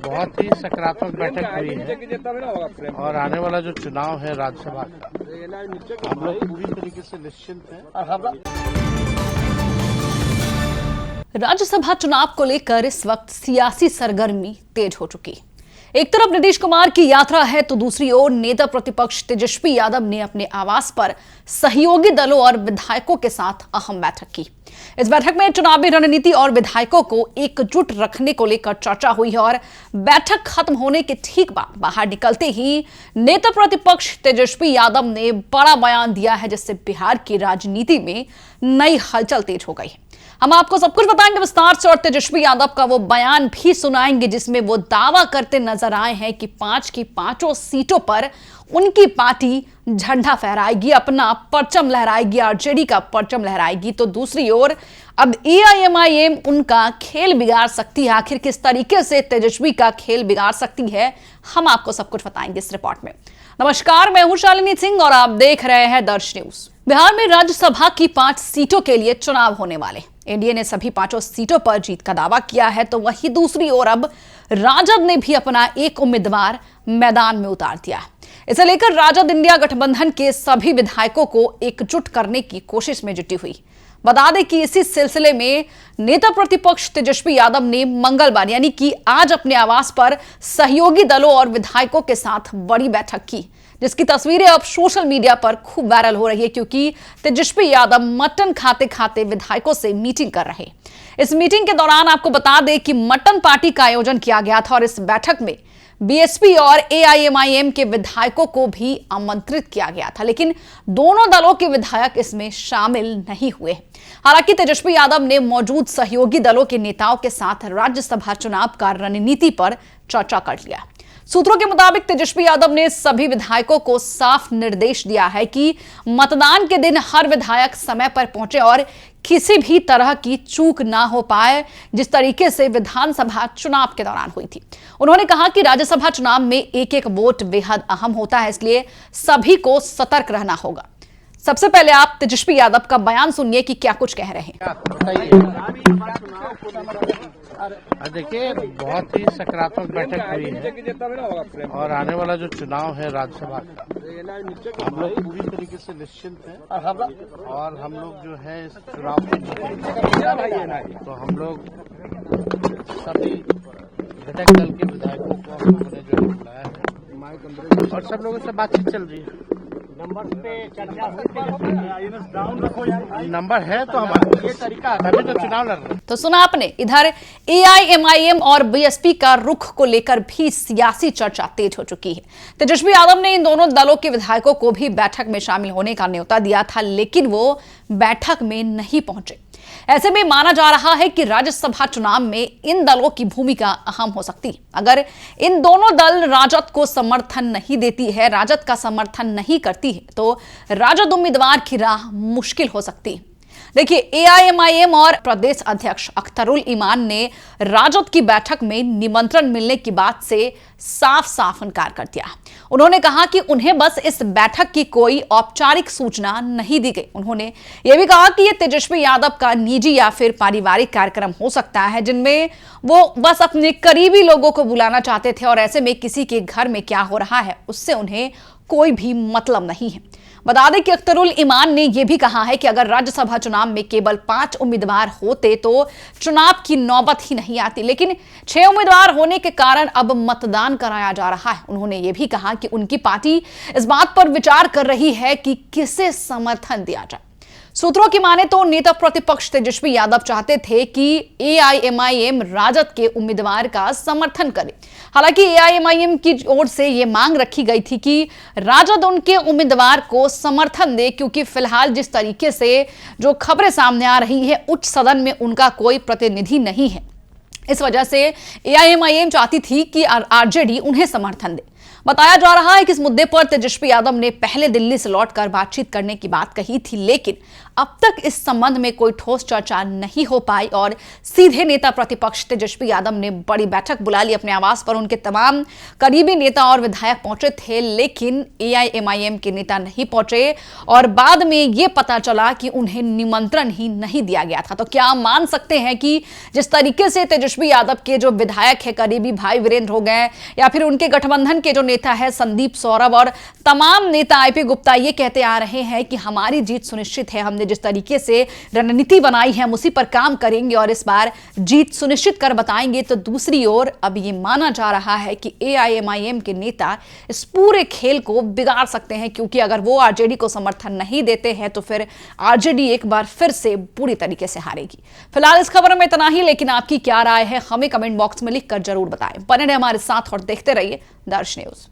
बहुत ही सकारात्मक बैठक हुई है और आने वाला जो चुनाव है राज्यसभा का, हम लोग पूरी तरीके से निश्चिंत हैं। राज्यसभा चुनाव को लेकर इस वक्त सियासी सरगर्मी तेज हो चुकी। एक तरफ नीतीश कुमार की यात्रा है तो दूसरी ओर नेता प्रतिपक्ष तेजस्वी यादव ने अपने आवास पर सहयोगी दलों और विधायकों के साथ अहम बैठक की। इस बैठक में चुनावी रणनीति और विधायकों को एकजुट रखने को लेकर चर्चा हुई है और बैठक खत्म होने के ठीक बाद बाहर निकलते ही नेता प्रतिपक्ष तेजस्वी यादव ने बड़ा बयान दिया है, जिससे बिहार की राजनीति में नई हलचल तेज हो गई है। हम आपको सब कुछ बताएंगे विस्तार से और तेजस्वी यादव का वो बयान भी सुनाएंगे जिसमें वो दावा करते नजर आए हैं कि 5 की 5 सीटों पर उनकी पार्टी झंडा फहराएगी, अपना परचम लहराएगी, आरजेडी का परचम लहराएगी। तो दूसरी ओर अब एआईएमआईएम उनका खेल बिगाड़ सकती है। आखिर किस तरीके से तेजस्वी का खेल बिगाड़ सकती है, हम आपको सब कुछ बताएंगे इस रिपोर्ट में। नमस्कार, मैं हूं शालिनी सिंह और आप देख रहे हैं दर्श न्यूज। बिहार में राज्यसभा की 5 सीटों के लिए चुनाव होने वाले। एनडीए ने सभी 5 सीटों पर जीत का दावा किया है, तो वहीं दूसरी ओर अब राजद ने भी अपना एक उम्मीदवार मैदान में उतार दिया है। इसे लेकर राजद इंडिया गठबंधन के सभी विधायकों को एकजुट करने की कोशिश में जुटी हुई। बता दें कि इसी सिलसिले में नेता प्रतिपक्ष तेजस्वी यादव ने मंगलवार यानी कि आज अपने आवास पर सहयोगी दलों और विधायकों के साथ बड़ी बैठक की, जिसकी तस्वीरें अब सोशल मीडिया पर खूब वायरल हो रही है, क्योंकि तेजस्वी यादव मटन खाते खाते विधायकों से मीटिंग कर रहे। इस मीटिंग के दौरान आपको बता दें कि मटन पार्टी का आयोजन किया गया था और इस बैठक में बीएसपी और एआईएमआईएम के विधायकों को भी आमंत्रित किया गया था, लेकिन दोनों दलों के विधायक इसमें शामिल नहीं हुए। हालांकि तेजस्वी यादव ने मौजूद सहयोगी दलों के नेताओं के साथ राज्यसभा चुनाव का रणनीति पर चर्चा कर लिया। सूत्रों के मुताबिक तेजस्वी यादव ने सभी विधायकों को साफ निर्देश दिया है कि मतदान के दिन हर विधायक समय पर पहुंचे और किसी भी तरह की चूक ना हो पाए, जिस तरीके से विधानसभा चुनाव के दौरान हुई थी। उन्होंने कहा कि राज्यसभा चुनाव में एक एक वोट बेहद अहम होता है, इसलिए सभी को सतर्क रहना होगा। सबसे पहले आप तेजस्वी यादव का बयान सुनिए कि क्या कुछ कह रहे हैं। देखिए, बहुत ही सकारात्मक बैठक हुई है और आने वाला जो चुनाव है राज्यसभा का, हम लोग पूरी तरीके से निश्चिंत हैं और हम लोग जो है इस चुनाव को जीतेंगे। तो हम लोग सभी घटक दल के विधायकों को हम लोगों ने जो है बुलाया है और सब लोगों से बातचीत चल रही है। नंबर है तो हमारा ये तरीका, तभी तो चुनाव लड़ रहे। तो सुना आपने, इधर एआईएमआईएम और बीएसपी का रुख को लेकर भी सियासी चर्चा तेज हो चुकी है। तेजस्वी यादव ने इन दोनों दलों के विधायकों को भी बैठक में शामिल होने का न्योता दिया था, लेकिन वो बैठक में नहीं पहुंचे। ऐसे में माना जा रहा है कि राज्यसभा चुनाव में इन दलों की भूमिका अहम हो सकती है। अगर इन दोनों दल राजद को समर्थन नहीं देती है, राजद का समर्थन नहीं करती है, तो राजद उम्मीदवार की राह मुश्किल हो सकती है। देखिए, एआईएमआईएम और प्रदेश अध्यक्ष अख्तरुल इमान ने राजद की बैठक में निमंत्रण मिलने की बात से साफ साफ इनकार कर दिया। उन्होंने कहा कि उन्हें बस इस बैठक की कोई औपचारिक सूचना नहीं दी गई। उन्होंने यह भी कहा कि यह तेजस्वी यादव का निजी या फिर पारिवारिक कार्यक्रम हो सकता है, जिनमें वो बस अपने करीबी लोगों को बुलाना चाहते थे और ऐसे में किसी के घर में क्या हो रहा है उससे उन्हें कोई भी मतलब नहीं है। बता दें कि अख्तरुल इमान ने यह भी कहा है कि अगर राज्यसभा चुनाव में केवल 5 उम्मीदवार होते तो चुनाव की नौबत ही नहीं आती, लेकिन 6 उम्मीदवार होने के कारण अब मतदान कराया जा रहा है। उन्होंने यह भी कहा कि उनकी पार्टी इस बात पर विचार कर रही है कि किसे समर्थन दिया जाए। सूत्रों की माने तो नेता प्रतिपक्ष तेजस्वी यादव चाहते थे कि एआईएमआईएम राजद के उम्मीदवार का समर्थन करे। हालांकि एआईएमआईएम की ओर से यह मांग रखी गई थी कि राजद उनके उम्मीदवार को समर्थन दे, क्योंकि फिलहाल जिस तरीके से जो खबरें सामने आ रही है, उच्च सदन में उनका कोई प्रतिनिधि नहीं है। इस वजह से एआईएमआईएम चाहती थी कि आरजेडी उन्हें समर्थन दे। बताया जा रहा है कि इस मुद्दे पर तेजस्वी यादव ने पहले दिल्ली से लौटकर बातचीत करने की बात कही थी, लेकिन अब तक इस संबंध में कोई ठोस चर्चा नहीं हो पाई और सीधे नेता प्रतिपक्ष तेजस्वी यादव ने बड़ी बैठक बुला ली अपने आवास पर। उनके तमाम करीबी नेता और विधायक पहुंचे थे, लेकिन AIMIM के नेता नहीं पहुंचे और बाद में यह पता चला कि उन्हें निमंत्रण ही नहीं दिया गया था। तो क्या हम मान सकते हैं कि जिस तरीके से तेजस्वी यादव के जो विधायक है, करीबी भाई वीरेंद्र हो गए या फिर उनके गठबंधन के जो नेता है संदीप सौरभ और तमाम नेता IP गुप्ता ये कहते आ रहे हैं कि हमारी जीत सुनिश्चित है, हमने जिस तरीके से रणनीति बनाई है हम उसी पर काम करेंगे और इस बार जीत सुनिश्चित कर बताएंगे। तो दूसरी ओर अब ये माना जा रहा है कि AIMIM के नेता इस पूरे खेल को बिगाड़ सकते हैं, क्योंकि अगर वो RJD को समर्थन नहीं देते हैं तो फिर RJD एक बार फिर से बुरी तरीके से हारेगी। फिलहाल इस खबर में इतना ही, लेकिन आपकी क्या राय है हमें कमेंट बॉक्स में लिखकर जरूर बताएं। बने रहिए हमारे साथ और देखते रहिए दर्श न्यूज।